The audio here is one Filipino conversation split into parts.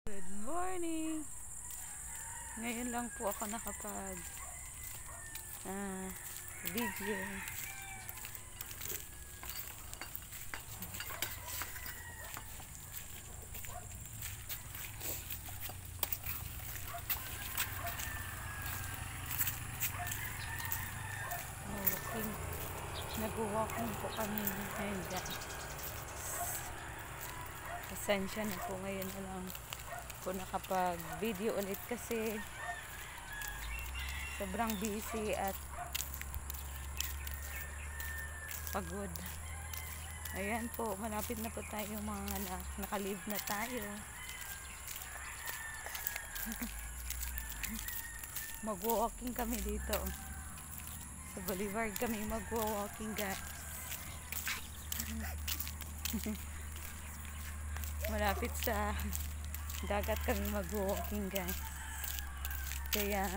Good morning! Ngayon lang po ako nakapag video. Nag-walking po kami ngayon guys. Pasensya na po, ngayon na lang po nakapag video ulit kasi sobrang busy at pagod. Ayan po, malapit na po tayo mga naka-leave na tayo. Mag-walking kami dito sa Boulevard, kami mag-walking guys. Malapit sa dagat kami mag-walking guys, kaya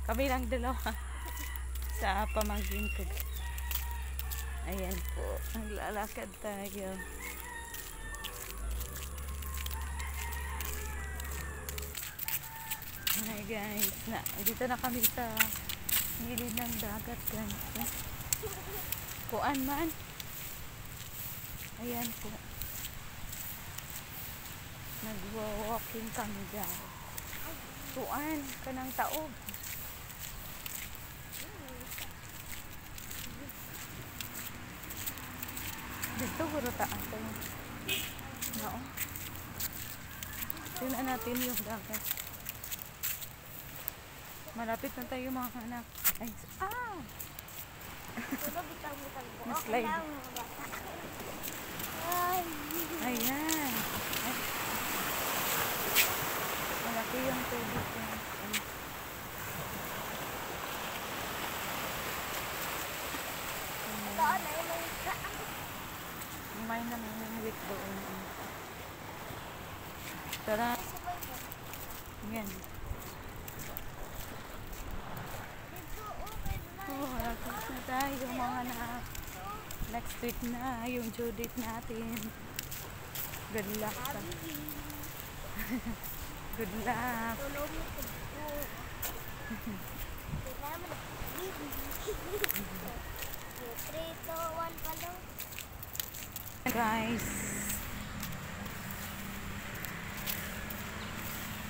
kami lang dalawa sa pamangkin ko. Ayan po, naglalakad tayo. Hi guys, dito na kami sa gilid ng dagat guys. Kuan man. Ayan po, nag-walking kami guys. Kuan kanang taob. Dito guro taas tayo. No. Tingnan natin yung dagat. Malapit na tayo mga anak. Ay, na-slide. Ayan. Malaki yung tubig. May namimingwit doon. Tara. Ayan. Malapit na tayo mga anak. Next week na yung due date natin. Good luck. Good luck. Guys,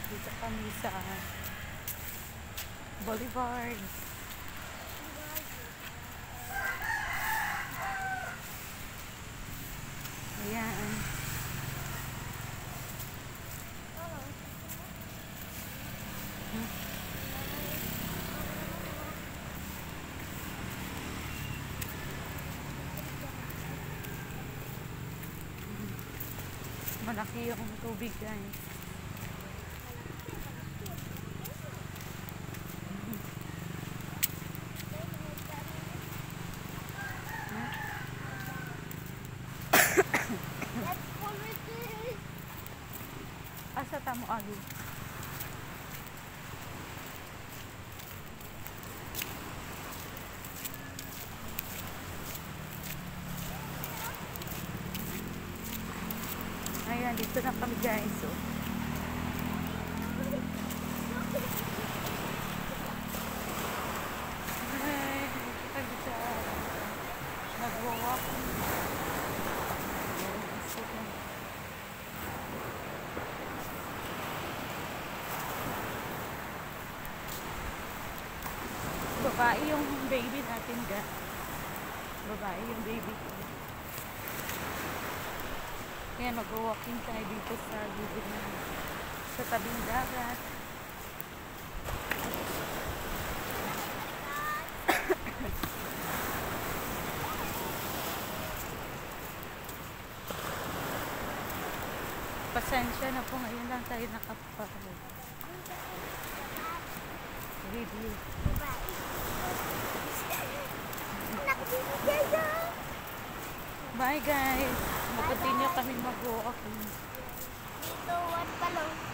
dito kami sa Boulevard. Ayan. Malaki yung tubig guys. Asa tamo agi? Ayan, dito na kami guys. So, ay, kita bisa nag-walk. Babae yung baby natin guys. Babae yung baby ko. Kaya mag-walking tayo dito sa gilid na sa tabing dagat. Pasensya na po, ngayon lang tayo nakapag-video. Bye guys, mag-continue kami mag-walking. Dito, 1 pa lang.